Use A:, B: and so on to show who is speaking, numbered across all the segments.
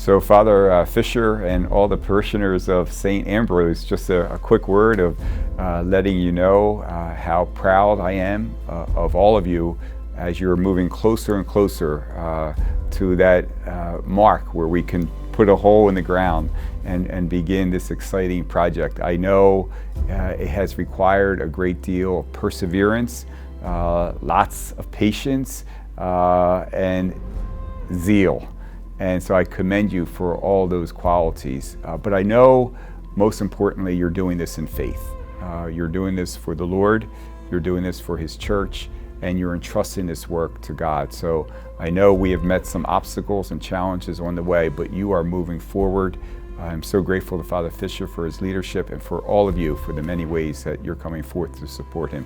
A: So Father Fisher and all the parishioners of St. Ambrose, just a quick word of letting you know how proud I am of all of you as you're moving closer and closer to that mark where we can put a hole in the ground and begin this exciting project. I know it has required a great deal of perseverance, lots of patience, and zeal. And so I commend you for all those qualities. But I know, most importantly, you're doing this in faith. You're doing this for the Lord, you're doing this for His church, and you're entrusting this work to God. So I know we have met some obstacles and challenges on the way, but you are moving forward. I'm so grateful to Father Fisher for his leadership and for all of you for the many ways that you're coming forth to support him.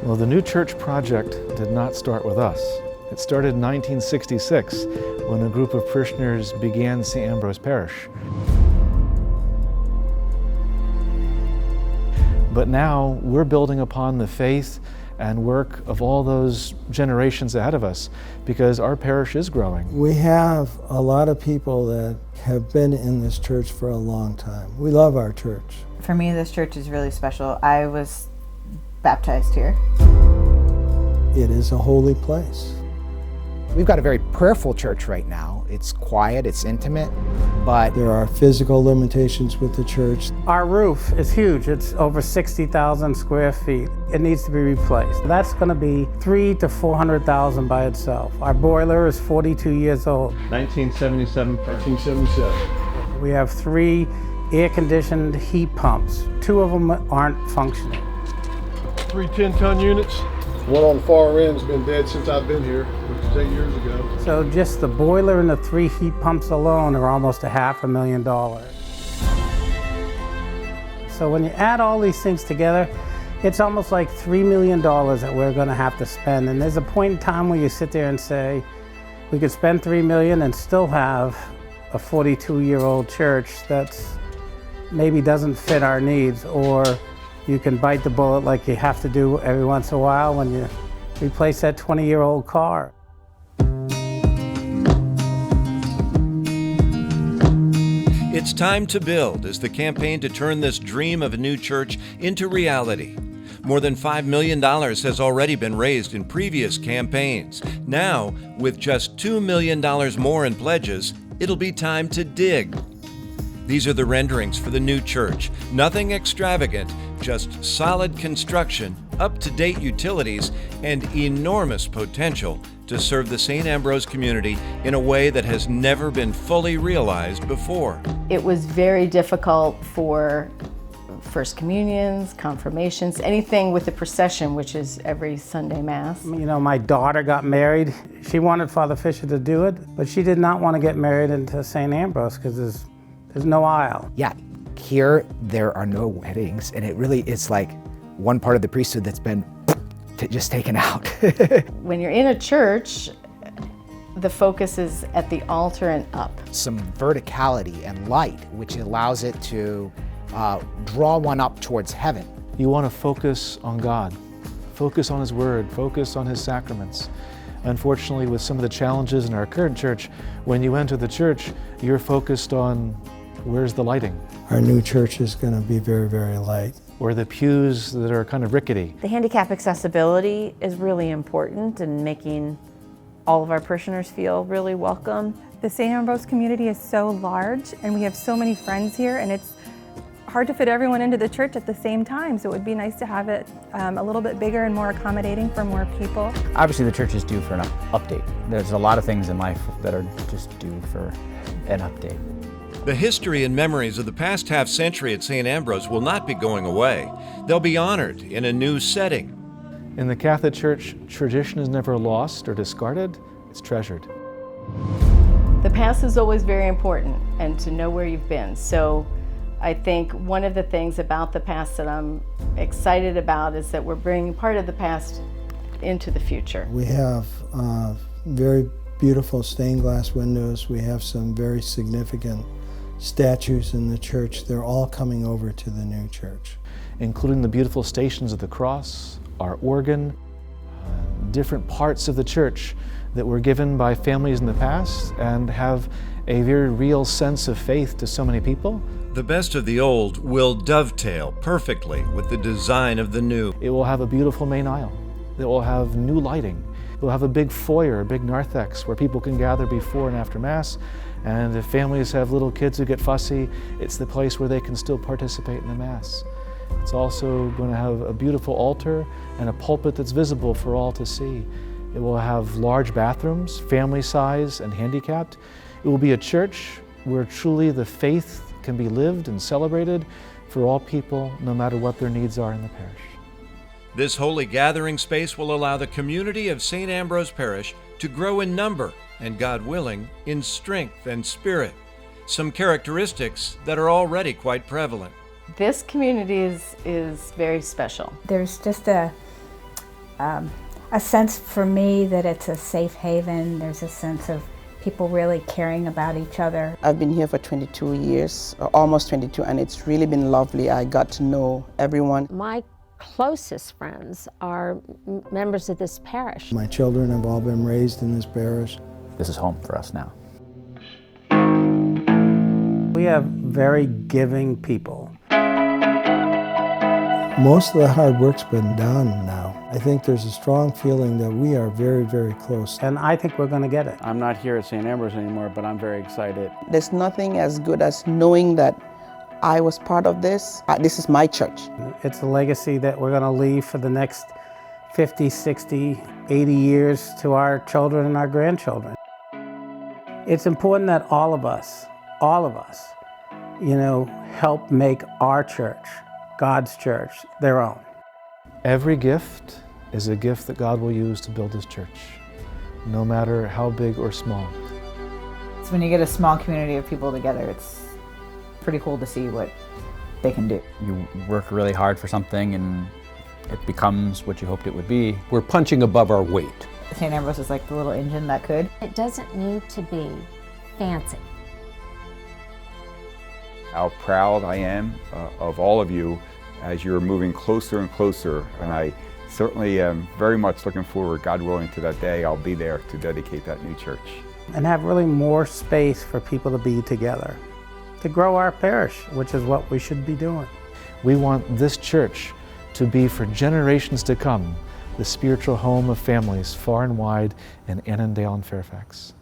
B: Well, the New Church project did not start with us. It started in 1966 when a group of parishioners began St. Ambrose Parish. But now we're building upon the faith and work of all those generations ahead of us because our parish is growing.
C: We have a lot of people that have been in this church for a long time. We love our church.
D: For me, this church is really special. I was baptized here.
C: It is a holy place.
E: We've got a very prayerful church right now. It's quiet, it's intimate, but
C: there are physical limitations with the church.
F: Our roof is huge. It's over 60,000 square feet. It needs to be replaced. That's going to be $300,000 to $400,000 by itself. Our boiler is 42 years old.
G: 1977.
F: We have 3 air-conditioned heat pumps. 2 of them aren't functioning.
G: 3 10-ton units. One on the far end's been dead since I've been here, which is 8 years ago.
F: So just the boiler and the 3 heat pumps alone are almost $500,000. So when you add all these things together, it's almost like $3 million that we're going to have to spend. And there's a point in time where you sit there and say, we could spend $3 million and still have a 42-year-old church that's maybe doesn't fit our needs, or you can bite the bullet like you have to do every once in a while when you replace that 20-year-old car.
H: It's time to build as the campaign to turn this dream of a new church into reality. More than $5 million has already been raised in previous campaigns. Now, with just $2 million more in pledges, it'll be time to dig. These are the renderings for the new church. Nothing extravagant, just solid construction, up-to-date utilities, and enormous potential to serve the St. Ambrose community in a way that has never been fully realized before.
D: It was very difficult for First Communions, confirmations, anything with the procession, which is every Sunday Mass.
F: You know, my daughter got married. She wanted Father Fisher to do it, but she did not want to get married into St. Ambrose because there's no aisle.
E: yeah, here there are no weddings, and it really is like one part of the priesthood that's been just taken out.
D: When you're in a church, the focus is at the altar and up.
E: Some verticality and light, which allows it to draw one up towards heaven.
B: You want to focus on God, focus on His Word, focus on His sacraments. Unfortunately, with some of the challenges in our current church, when you enter the church, you're focused on where's the lighting?
C: Our new church is going to be very, very light.
B: Or the pews that are kind of rickety.
I: The handicap accessibility is really important in making all of our parishioners feel really welcome.
J: The St. Ambrose community is so large and we have so many friends here, and it's hard to fit everyone into the church at the same time, so it would be nice to have it a little bit bigger and more accommodating for more people.
K: Obviously the church is due for an update. There's a lot of things in life that are just due for an update.
H: The history and memories of the past half century at St. Ambrose will not be going away. They'll be honored in a new setting.
B: In the Catholic Church, tradition is never lost or discarded, it's treasured.
D: The past is always very important, and to know where you've been. So I think one of the things about the past that I'm excited about is that we're bringing part of the past into the future.
C: We have very beautiful stained glass windows. We have some very significant statues in the church. They're all coming over to the new church.
B: Including the beautiful Stations of the Cross, our organ, different parts of the church that were given by families in the past and have a very real sense of faith to so many people.
H: The best of the old will dovetail perfectly with the design of the new.
B: It will have a beautiful main aisle. It will have new lighting. It will have a big foyer, a big narthex where people can gather before and after Mass. And if families have little kids who get fussy, it's the place where they can still participate in the Mass. It's also going to have a beautiful altar and a pulpit that's visible for all to see. It will have large bathrooms, family size and handicapped. It will be a church where truly the faith can be lived and celebrated for all people, no matter what their needs are in the parish.
H: This holy gathering space will allow the community of St. Ambrose Parish to grow in number and, God willing, in strength and spirit, some characteristics that are already quite prevalent.
D: This community is very special.
L: There's just a sense for me that it's a safe haven. There's a sense of people really caring about each other.
M: I've been here for 22 years, or almost 22, and it's really been lovely. I got to know everyone.
N: My closest friends are members of this parish.
C: My children have all been raised in this parish.
K: This is home for us now.
F: We have very giving people.
C: Most of the hard work's been done now. I think there's a strong feeling that we are very, very close.
F: And I think we're going to get it.
O: I'm not here at St. Ambrose anymore, but I'm very excited.
M: There's nothing as good as knowing that I was part of this. This is my church.
F: It's a legacy that we're going to leave for the next 50, 60, 80 years to our children and our grandchildren. It's important that all of us, help make our church, God's church, their own.
B: Every gift is a gift that God will use to build His church, no matter how big or small.
P: So when you get a small community of people together, it's pretty cool to see what they can do.
K: You work really hard for something and it becomes what you hoped it would be.
Q: We're punching above our weight.
P: St. Ambrose is like the little engine that could.
N: It doesn't need to be fancy.
A: How proud I am of all of you as you're moving closer and closer, and I certainly am very much looking forward, God willing, to that day I'll be there to dedicate that new church.
F: And have really more space for people to be together, to grow our parish, which is what we should be doing.
B: We want this church to be for generations to come the spiritual home of families far and wide in Annandale and Fairfax.